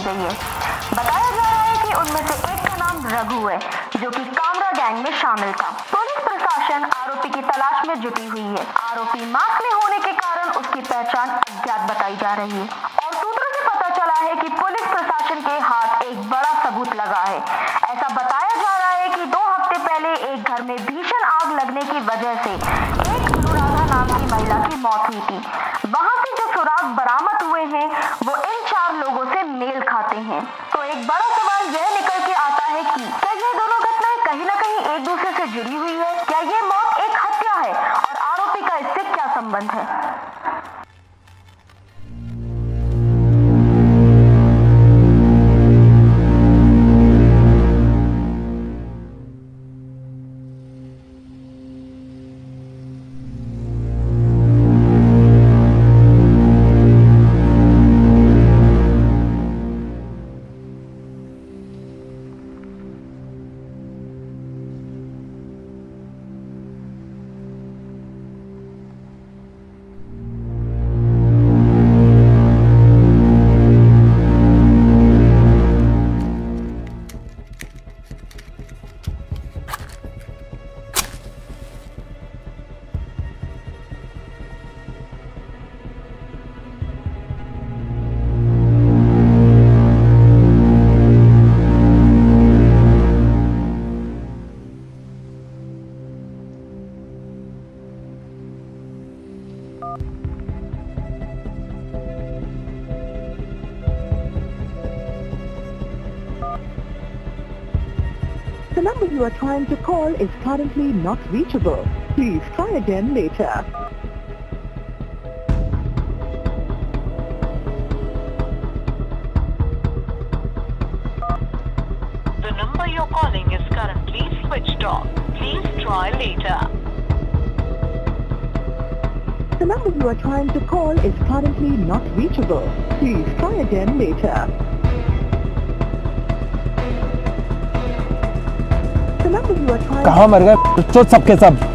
गई है। बताया जा रहा है कि उनमें से एक का नाम रघु है, जो कि कामरा गैंग में शामिल था। पुलिस प्रशासन आरोपी की तलाश में जुटी हुई है। आरोपी मास्क में होने के कारण उसकी पहचान अज्ञात बताई जा रही है और सूत्रों से पता चला है कि पुलिस प्रशासन के हाथ एक बड़ा सबूत लगा है। ऐसा बताया जा रहा है कि 2 हफ्ते पहले एक घर में भीषण आग लगने की वजह से एक अनुराधा नाम की महिला की मौत हुई थी। वहां से जो सुराग बरामद हुए हैं वो इन 4 लोगों से मेल खाते हैं। तो एक बड़ा सवाल यह निकल के आता है कि क्या ये दोनों घटनाएं कहीं न कहीं एक दूसरे से जुड़ी हुई है? क्या ये मौत एक हत्या है और आरोपी का इससे क्या संबंध है? The number you are trying to call is currently not reachable. Please try again later. The number you're calling is currently switched off. Please try later. The number you are trying to call is currently not reachable. Please try again later. The number you are trying कहाँ मर गए चोट सबके सब।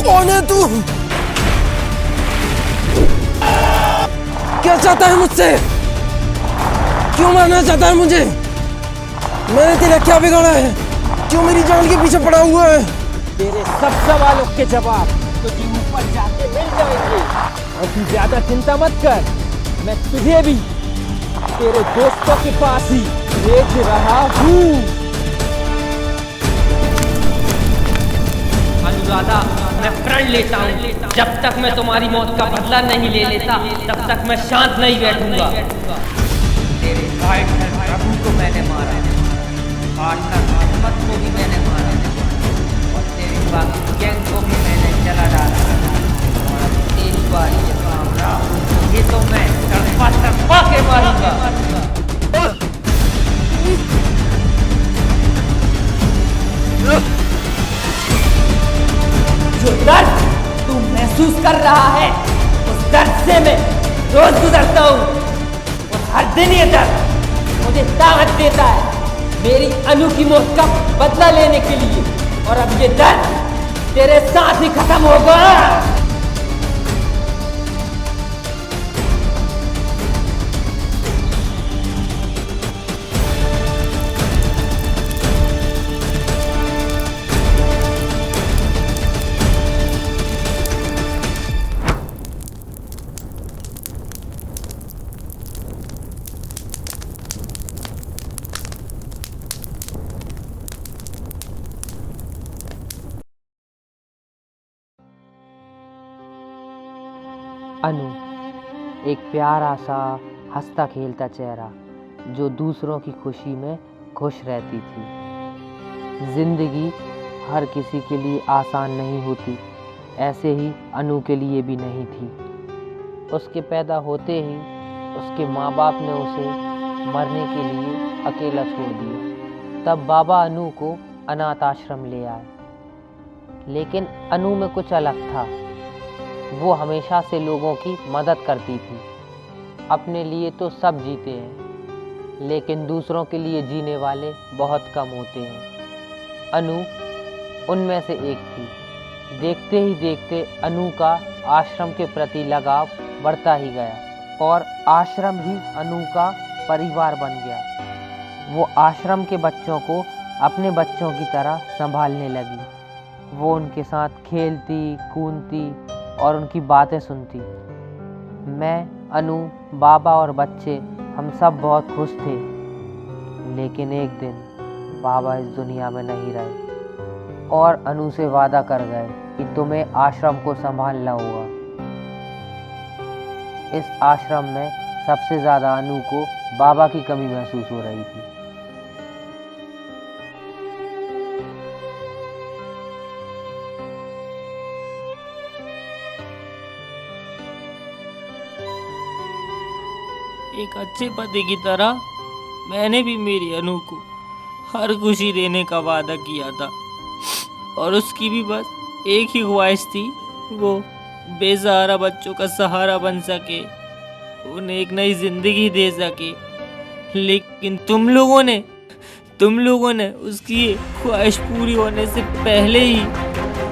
कौन है तू? क्या चाहता है मुझसे? क्यों मारना चाहता है मुझे? मैंने तेरा क्या बिगाड़ा है? क्यों मेरी जान के पीछे पड़ा हुआ है? तेरे सब सवालों के जवाब तुझे ऊपर जाके मिल जाएंगे। और तू ज्यादा चिंता मत कर, मैं तुझे भी तेरे दोस्तों के पास ही भेज रहा हूँ। अनुराधा, मैं प्रण लेता हूँ, जब तक मैं तुम्हारी मौत का बदला नहीं ले लेता तब तक मैं शांत नहीं बैठूंगा। तेरे पार्टनर प्रभु को मैंने मारा, पार्टनर मोहम्मद को भी मैंने मारा और तेरे बाकी गैंग को भी मैंने जला डाला। और अब एक बार ये कामरा, ये तो मैं तड़पा के मारूंगा। जो दर्द तू महसूस कर रहा है, उस दर्द से मैं रोज गुजरता हूँ और हर दिन ये दर्द मुझे ताकत देता है मेरी अनु की मौत का बदला लेने के लिए। और अब ये दर्द तेरे साथ ही खत्म होगा। अनु, एक प्यारा सा हंसता खेलता चेहरा जो दूसरों की खुशी में खुश रहती थी। जिंदगी हर किसी के लिए आसान नहीं होती, ऐसे ही अनु के लिए भी नहीं थी। उसके पैदा होते ही उसके माँ बाप ने उसे मरने के लिए अकेला छोड़ दिया। तब बाबा अनु को अनाथ आश्रम ले आए, लेकिन अनु में कुछ अलग था। वो हमेशा से लोगों की मदद करती थी। अपने लिए तो सब जीते हैं, लेकिन दूसरों के लिए जीने वाले बहुत कम होते हैं। अनु उनमें से एक थी। देखते ही देखते अनु का आश्रम के प्रति लगाव बढ़ता ही गया और आश्रम ही अनु का परिवार बन गया। वो आश्रम के बच्चों को अपने बच्चों की तरह संभालने लगी। वो उनके साथ खेलती, कूदती और उनकी बातें सुनती। मैं, अनु, बाबा और बच्चे हम सब बहुत खुश थे। लेकिन एक दिन बाबा इस दुनिया में नहीं रहे और अनु से वादा कर गए कि तुम्हें आश्रम को संभालना होगा। इस आश्रम में सबसे ज़्यादा अनु को बाबा की कमी महसूस हो रही थी। एक अच्छे पति की तरह मैंने भी मेरी अनु को हर खुशी देने का वादा किया था और उसकी भी बस एक ही ख्वाहिश थी, वो बेसहारा बच्चों का सहारा बन सके, उन्हें एक नई जिंदगी दे सके। लेकिन तुम लोगों ने उसकी ये ख्वाहिश पूरी होने से पहले ही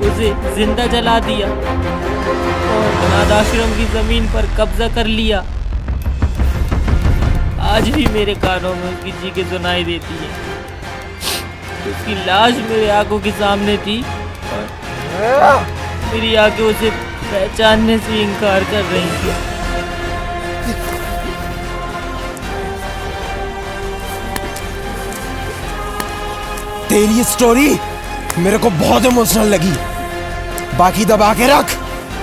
उसे जिंदा जला दिया और अनाथ आश्रम की जमीन पर कब्जा कर लिया। आज भी मेरे कानों में उसकी चीखें सुनाई देती है। उसकी लाश मेरे आंखों के सामने थी और मेरी आंखें उसे पहचानने से इनकार कर रही थी। तेरी स्टोरी मेरे को बहुत इमोशनल लगी। बाकी दबा के रख,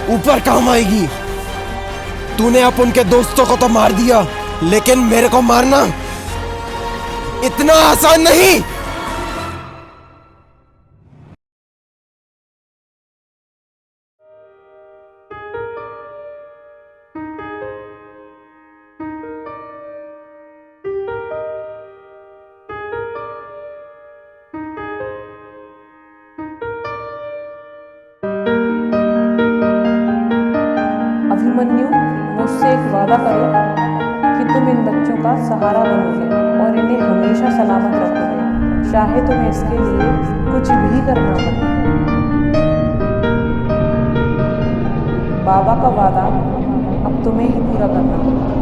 ऊपर काम आएगी। तूने अब उनके दोस्तों को तो मार दिया, लेकिन मेरे को मारना इतना आसान नहीं। मुझसे एक वादा करो कि तुम इन बच्चों का सहारा बनोगे और इन्हें हमेशा सलामत रखोगे, चाहे तुम्हें इसके लिए कुछ भी करना पड़े। बाबा का वादा अब तुम्हें ही पूरा करना होगा।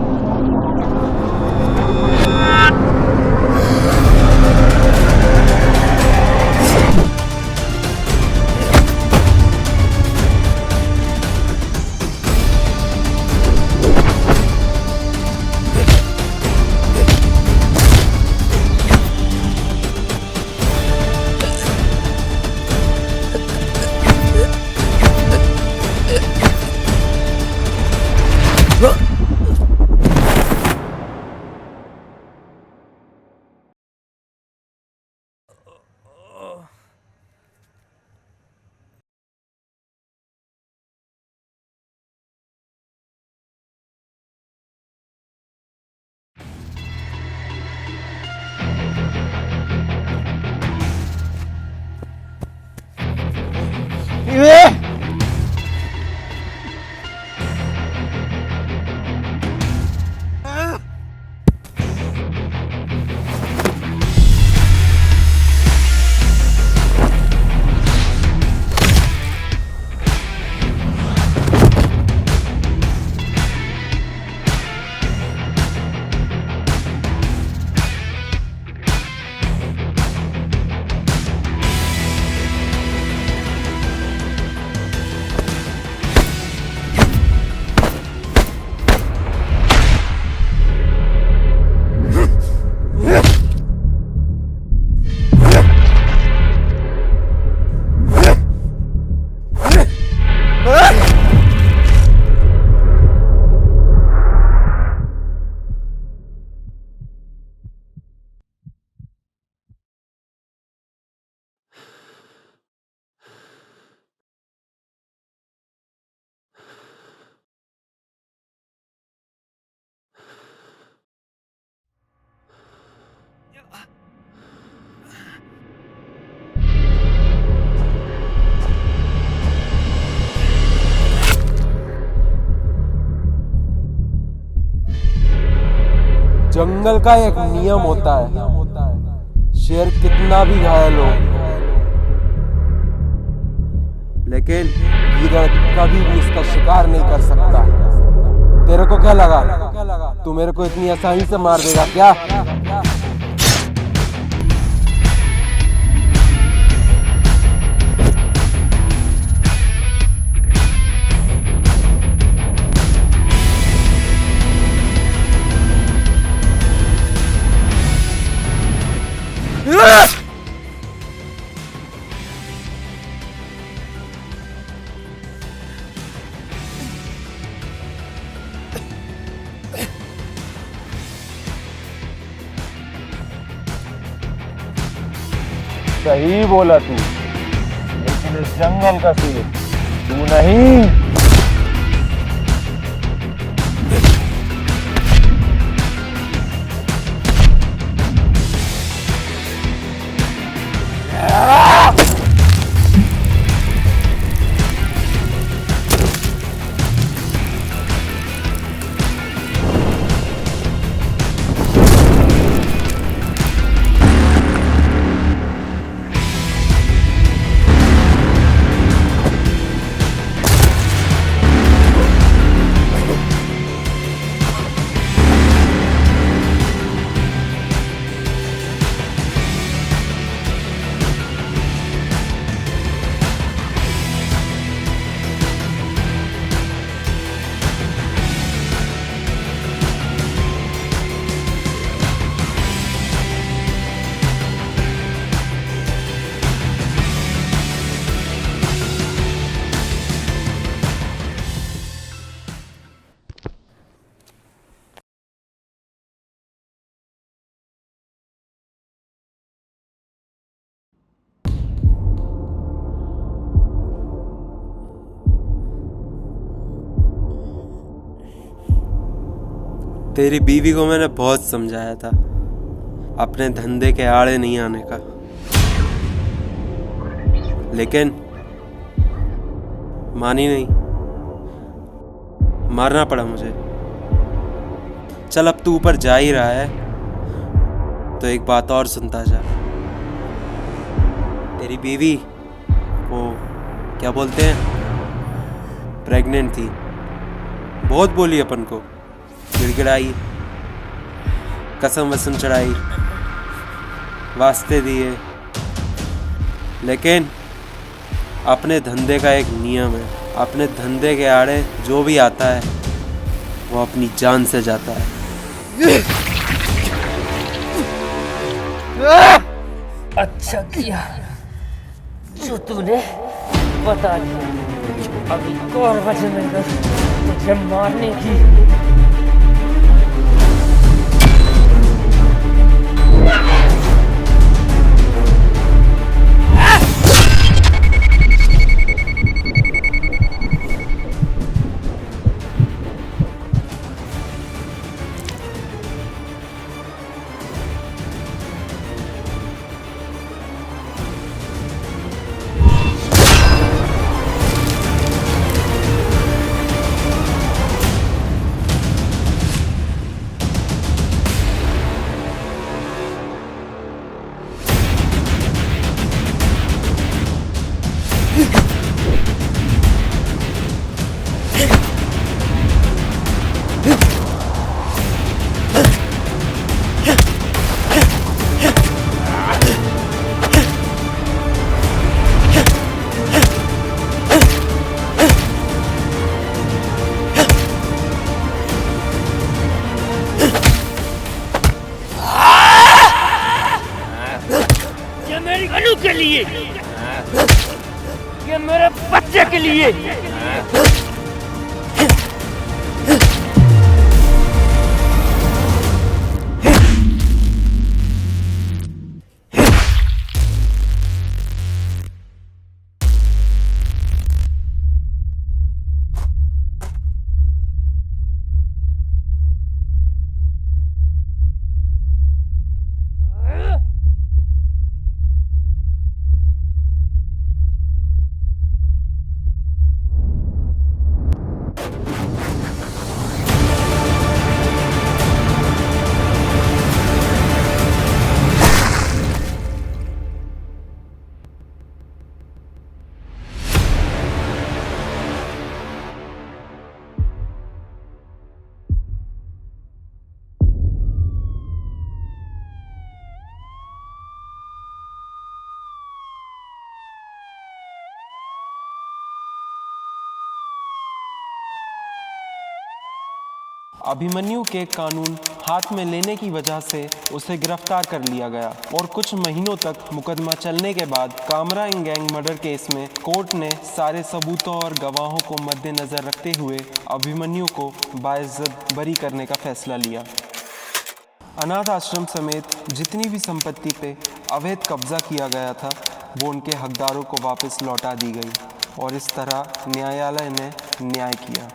जंगल का एक नियम होता है, शेर कितना भी घायल हो लेकिन गीदड़ कभी भी इसका शिकार नहीं कर सकता। तेरे को क्या लगा तू मेरे को इतनी आसानी से मार देगा क्या? सही बोला तू, लेकिन इस जंगल का शेर तू नहीं। तेरी बीवी को मैंने बहुत समझाया था अपने धंधे के आड़े नहीं आने का, लेकिन मानी नहीं। मारना पड़ा मुझे। चल अब तू ऊपर जा ही रहा है तो एक बात और सुनता जा। तेरी बीवी वो क्या बोलते हैं, प्रेग्नेंट थी। बहुत बोली अपन को, गिड़गिड़ाई, कसम वसम चढ़ाई, वास्ते दिए, लेकिन अपने धंधे का एक नियम है, अपने धंधे के आड़े जो भी आता है वो अपनी जान से जाता है। अच्छा किया जो तूने बता दिया। अभी और वजह मिल तुझे मारने की। के लिए, ये मेरे बच्चे के लिए। अभिमन्यु के कानून हाथ में लेने की वजह से उसे गिरफ्तार कर लिया गया और कुछ महीनों तक मुकदमा चलने के बाद कामरा गैंग मर्डर केस में कोर्ट ने सारे सबूतों और गवाहों को मद्देनजर रखते हुए अभिमन्यु को बाइज्जत बरी करने का फैसला लिया। अनाथ आश्रम समेत जितनी भी संपत्ति पे अवैध कब्जा किया गया था वो उनके हकदारों को वापस लौटा दी गई और इस तरह न्यायालय ने न्याय किया।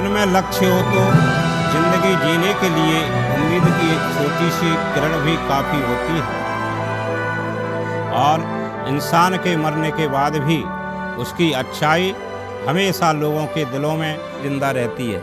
जीवन में लक्ष्य हो तो जिंदगी जीने के लिए उम्मीद की एक छोटी सी किरण भी काफ़ी होती है, और इंसान के मरने के बाद भी उसकी अच्छाई हमेशा लोगों के दिलों में जिंदा रहती है।